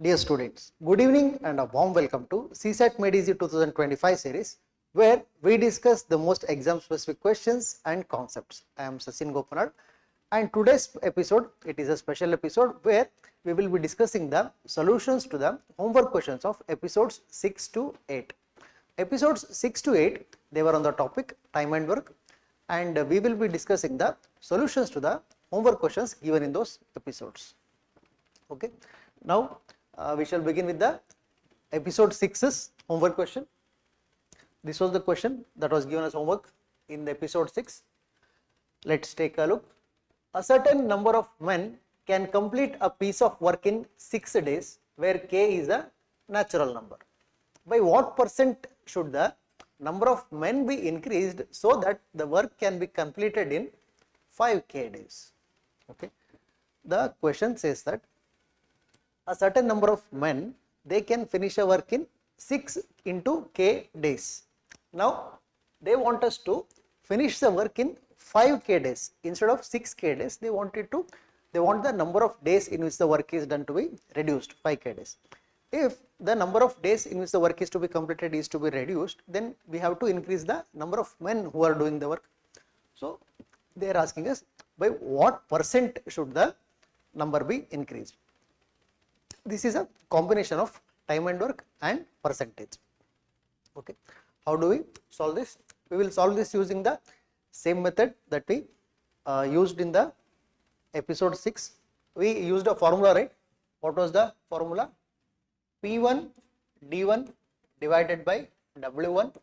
Dear students, good evening and a warm welcome to CSAT Made Easy 2025 series, where we discuss the most exam specific questions and concepts. I am Sachin Gopanad, and today's episode, it is a special episode where we will be discussing the solutions to the homework questions of episodes 6 to 8. Episodes 6 to 8, they were on the topic time and work, and we will be discussing the solutions to the homework questions given in those episodes. Okay, now we shall begin with the episode 6's homework question. This was the question that was given as homework in the episode 6. Let's take a look. A certain number of men can complete a piece of work in 6 days, where k is a natural number. By what percent should the number of men be increased so that the work can be completed in 5k days? Okay, the question says that a certain number of men, they can finish a work in 6 into k days. Now they want us to finish the work in 5k days instead of 6k days. They want the number of days in which the work is done to be reduced, 5k days. If the number of days in which the work is to be completed is to be reduced, then we have to increase the number of men who are doing the work. So they are asking us, by what percent should the number be increased? This is a combination of time and work and percentage. Okay, how do we solve this? We will solve this using the same method that we used in the episode 6. We used a formula, right? What was the formula? P1 D1 divided by W1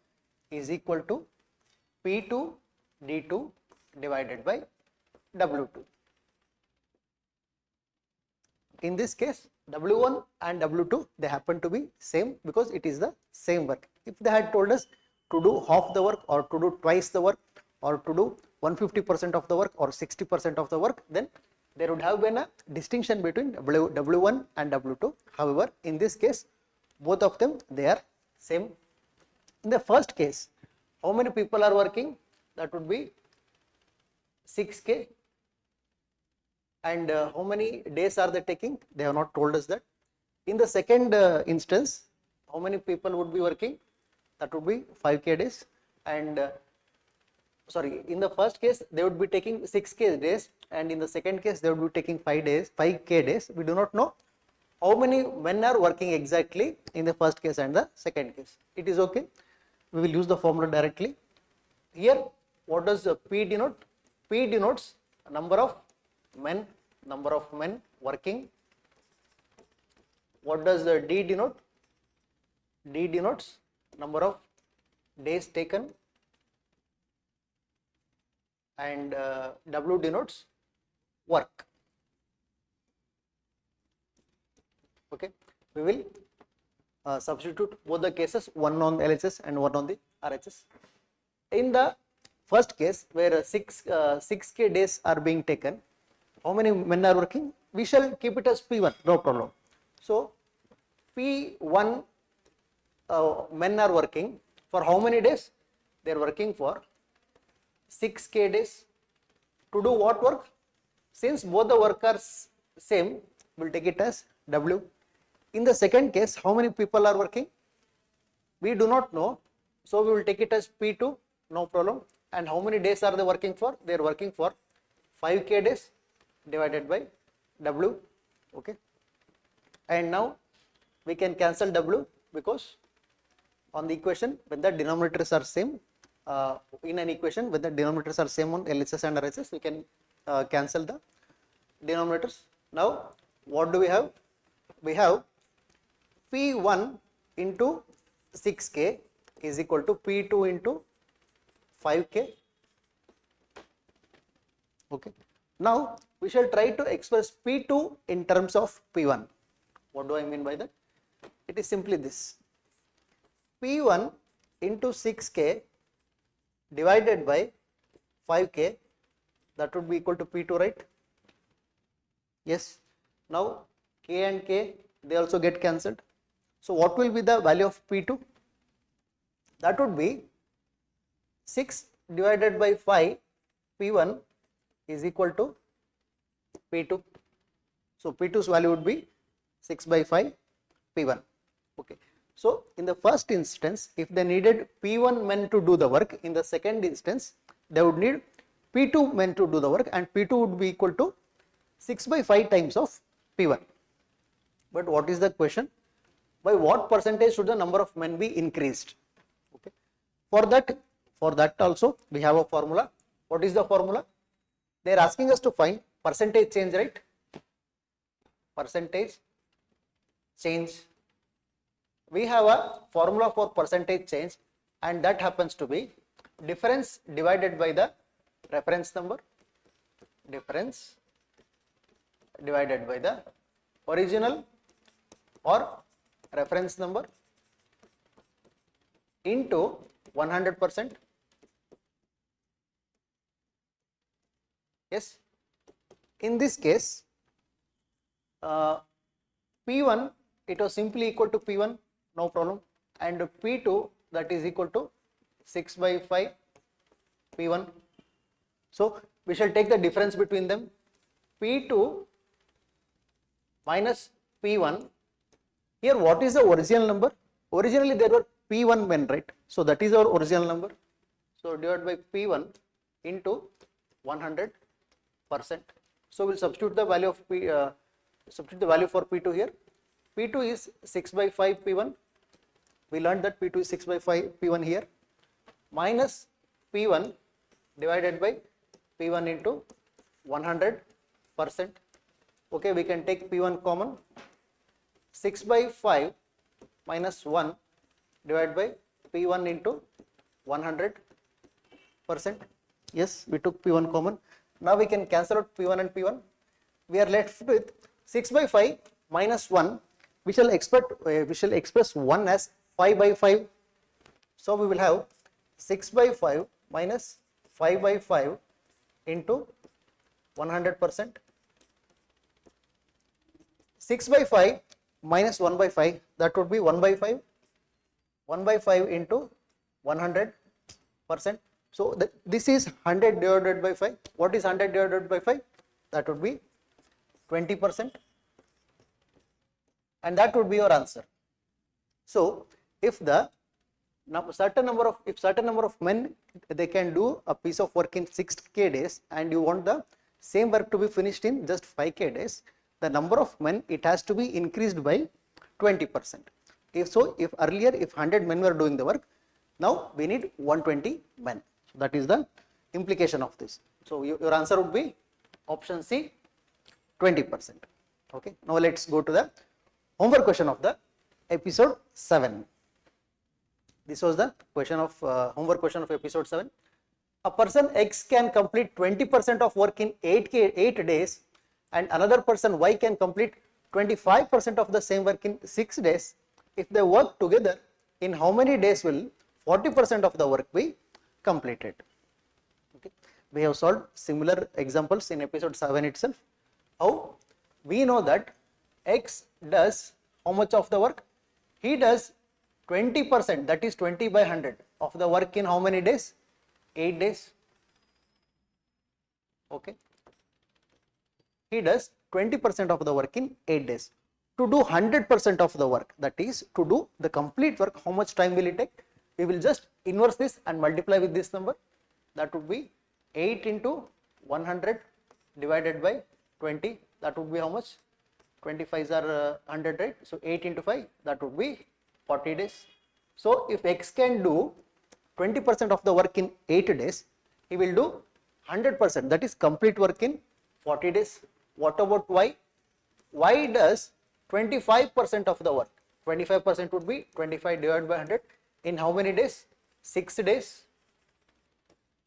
is equal to P2 D2 divided by W2. In this case, W1 and W2, they happen to be same because it is the same work. If they had told us to do half the work or to do twice the work or to do 150% of the work or 60% of the work, then there would have been a distinction between W1 and W2. However, in this case, both of them, they are same. In the first case, how many people are working? That would be 6k. And how many days are they taking? They have not told us that. In the second instance, how many people would be working? That would be 5k days. And in the first case, they would be taking 6k days, and in the second case, they would be taking 5k days. We do not know how many men are working exactly in the first case and the second case. It is okay. We will use the formula directly. Here, what does P denote? P denotes number of men working. What does the D denote? D denotes number of days taken, and W denotes work. Okay, we will substitute both the cases, one on LHS and one on the RHS. In the first case, where 6k days are being taken, how many men are working? We shall keep it as P1, no problem. So P1 men are working for how many days? They are working for 6k days. To do what work? Since both the work are same, we will take it as W. In the second case, how many people are working? We do not know, so we will take it as P2, no problem. And how many days are they working for? They are working for 5k days divided by W. Okay, and now we can cancel W because on the equation, when the denominators are same, in an equation when the denominators are same on LHS and RHS, we can cancel the denominators. Now what do we have? We have P1 into 6k is equal to P2 into 5k. Okay, now we shall try to express P2 in terms of P1. What do I mean by that? It is simply this: P1 into 6k divided by 5k, that would be equal to P2, right? Yes. Now k and k, they also get cancelled. So what will be the value of P2? That would be 6 divided by 5, P1 is equal to P2. So P2's value would be 6 by 5 P1. Okay. So in the first instance, if they needed P1 men to do the work, in the second instance, they would need P2 men to do the work, and P2 would be equal to 6 by 5 times of P1. But what is the question? By what percentage should the number of men be increased? Okay. For that also we have a formula. What is the formula? They are asking us to find percentage change, right? Percentage change. We have a formula for percentage change, and that happens to be difference divided by the reference number, difference divided by the original or reference number into 100%. Yes, in this case P1, it was simply equal to P1, no problem, and P2, that is equal to 6 by 5 P1. So we shall take the difference between them. P2 minus P1. Here what is the original number? Originally there were P1 men, right? So that is our original number. So divided by P1 into 100%. So we'll substitute the value of substitute the value for P2 here. P2 is 6 by 5 P1. We learned that P2 is 6 by 5 P1 here, minus P1 divided by P1 into 100%. Okay, we can take P1 common. 6 by 5 minus 1 divided by P1 into 100%. Yes, we took P1 common. Now we can cancel out P1 and P1. We are left with 6 by 5 minus 1. We shall express 1 as 5 by 5. So we will have 6 by 5 minus 5 by 5 into 100%. 6 by 5 minus 1 by 5, that would be 1 by 5. 1 by 5 into 100%. So this is 100 divided by 5. What is 100 divided by 5? That would be 20%. And that would be your answer. So if certain number of men, they can do a piece of work in 6k days, and you want the same work to be finished in just 5k days, the number of men, it has to be increased by 20%. If earlier 100 men were doing the work, now we need 120 men. So that is the implication of this. So your answer would be option C, 20%. Okay. Now let's go to the homework question of the episode 7. This was the question of homework question of episode 7. A person X can complete 20% of work in 8 days, and another person Y can complete 25% of the same work in 6 days. If they work together, in how many days will 40% of the work be completed? Okay. We have solved similar examples in episode 7 itself. How? We know that X does how much of the work? He does 20%, that is 20 by 100 of the work in how many days? 8 days. Okay. He does 20% of the work in 8 days. To do 100% of the work, that is to do the complete work, how much time will it take? We will just inverse this and multiply with this number. That would be 8 into 100 divided by 20. That would be how much? 25s are 100, right? So 8 into 5, that would be 40 days. So if X can do 20% of the work in 8 days, he will do 100%, that is complete work in 40 days. What about Y? Y does 25% of the work. 25% would be 25 divided by 100 in how many days? 6 days.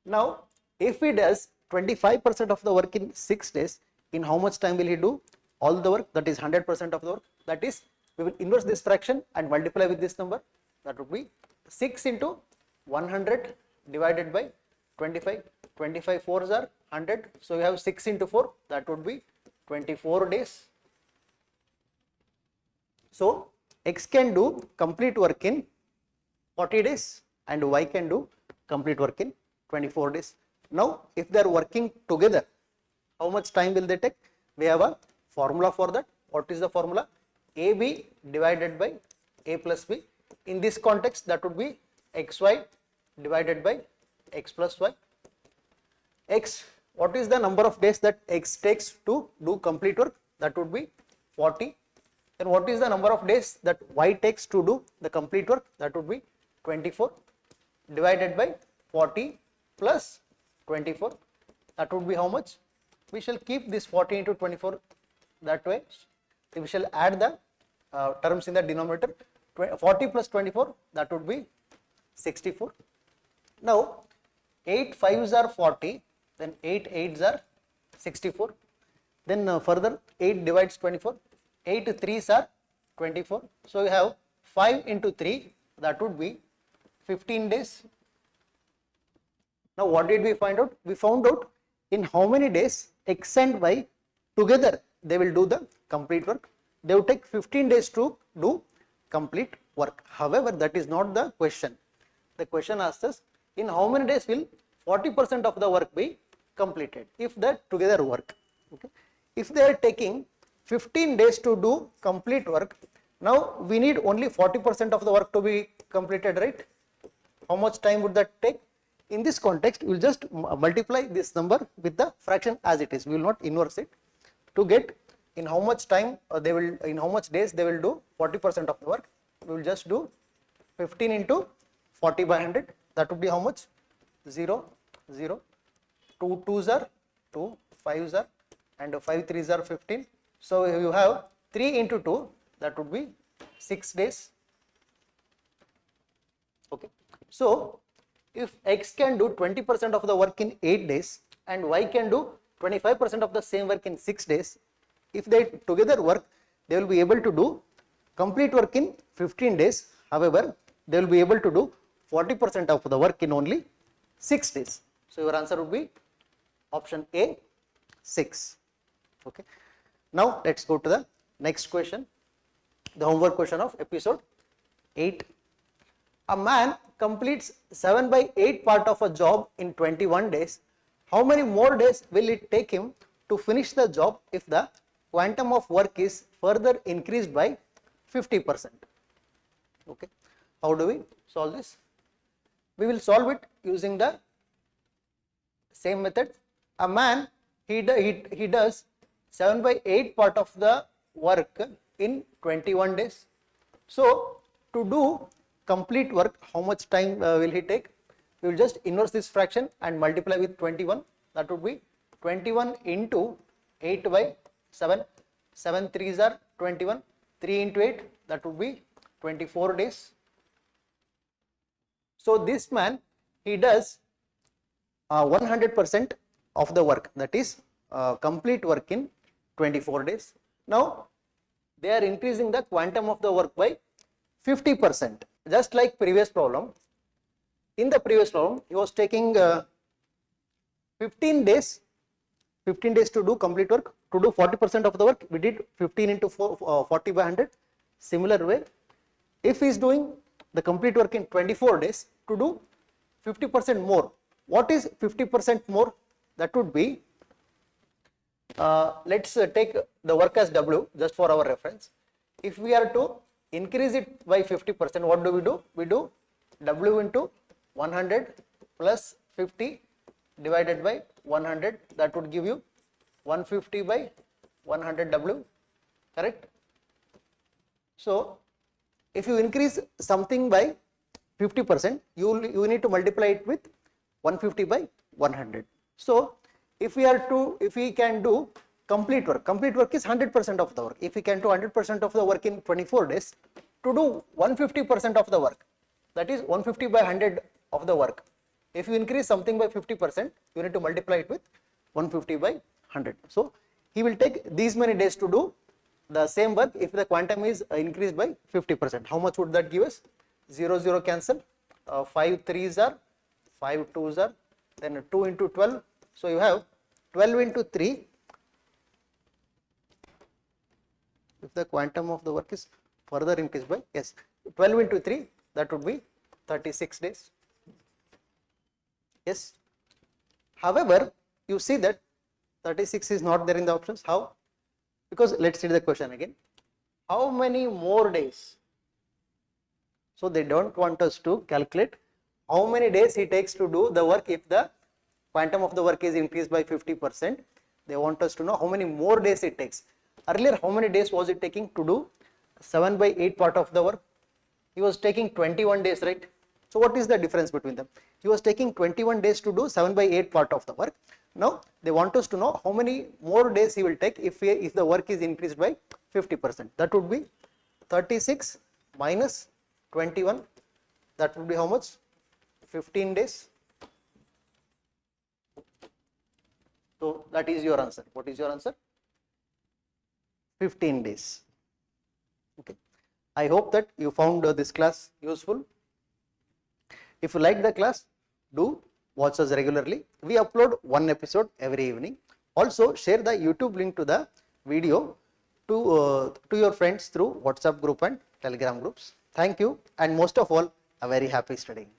Now if he does 25% of the work in 6 days, in how much time will he do all the work? That is 100% of the work. That is, we will inverse this fraction and multiply with this number. That would be 6 into 100 divided by 25. 25 4s are 100. So we have 6 into 4, that would be 24 days. So X can do complete work in 40 days and Y can do complete work in 24 days. Now if they are working together, how much time will they take? We have a formula for that. What is the formula? AB divided by A plus B. In this context, that would be XY divided by X plus Y. X, what is the number of days that X takes to do complete work? That would be 40. Then what is the number of days that Y takes to do the complete work? That would be 24 divided by 40 plus 24. That would be how much? We shall keep this 40 into 24 that way. We shall add the terms in the denominator. 40 plus 24, that would be 64. Now 8 5s are 40, then 8 8s are 64. Then further 8 divides 24, 8 3s are 24. So you have 5 into 3, that would be 15 days. Now what did we find out? We found out in how many days X and Y together they will do the complete work. They will take 15 days to do complete work. However, that is not the question. The question asks us, in how many days will 40% of the work be completed if they together work? Okay. If they are taking 15 days to do complete work, now we need only 40% of the work to be completed, right? How much time would that take? In this context, we will just multiply this number with the fraction as it is. We will not inverse it to get in how much time in how much days they will do 40% of the work. We will just do 15 into 40 by 100. That would be how much? 0, 0. 2 2s are 2, 5s are, and 5 3s are 15. So you have 3 into 2, that would be 6 days. Okay. So if X can do 20% of the work in 8 days and Y can do 25% of the same work in 6 days, if they together work, they will be able to do complete work in 15 days. However, they will be able to do 40% of the work in only 6 days. So your answer would be option A, 6. Okay. Now let's go to the next question, the homework question of episode 8. A man completes 7 by 8 part of a job in 21 days. How many more days will it take him to finish the job if the quantum of work is further increased by 50%? Okay. How do we solve this? We will solve it using the same method. A man, he does 7 by 8 part of the work in 21 days. So to do complete work, how much time will he take? We will just inverse this fraction and multiply with 21. That would be 21 into 8 by 7. 7 3s are 21. 3 into 8, that would be 24 days. So this man, he does 100% of the work, that is complete work in 24 days. Now they are increasing the quantum of the work by 50%. Just like previous problem. In the previous problem, he was taking 15 days to do complete work. To do 40% of the work, we did 15 into 40 by 100. Similar way, if he is doing the complete work in 24 days, to do 50% more. What is 50% more? That would be, let's take the work as W just for our reference. If we are to increase it by 50%, what do? We do W into 100 plus 50 divided by 100. That would give you 150 by 100 W, correct? So if you increase something by 50%, you need to multiply it with 150 by 100. So if we can do complete work is 100% of the work. If we can do 100% of the work in 24 days, to do 150% of the work, that is 150 by 100 of the work. If you increase something by 50%, you need to multiply it with 150 by 100. So he will take these many days to do the same work if the quantum is increased by 50%. How much would that give us? 0 0 cancel, 5 3s are, 5 2s are, then 2 into 12. So you have 12 into 3. If the quantum of the work is further increased by, yes, 12 into 3, that would be 36 days. Yes. However, you see that 36 is not there in the options. How? Because let's see the question again. how many more days? So they don't want us to calculate how many days it takes to do the work if the quantum of the work is increased by 50%. They want us to know how many more days it takes. Earlier, how many days was it taking to do 7 by 8 part of the work? He was taking 21 days, right? So what is the difference between them? He was taking 21 days to do 7 by 8 part of the work. Now they want us to know how many more days he will take if the work is increased by 50%. That would be 36 minus 21. That would be how much? 15 days. So that is your answer. What is your answer? 15 days. Okay. I hope that you found this class useful. If you like the class, do watch us regularly. We upload one episode every evening. Also, share the YouTube link to the video to your friends through WhatsApp group and Telegram groups. Thank you, and most of all, a very happy studying.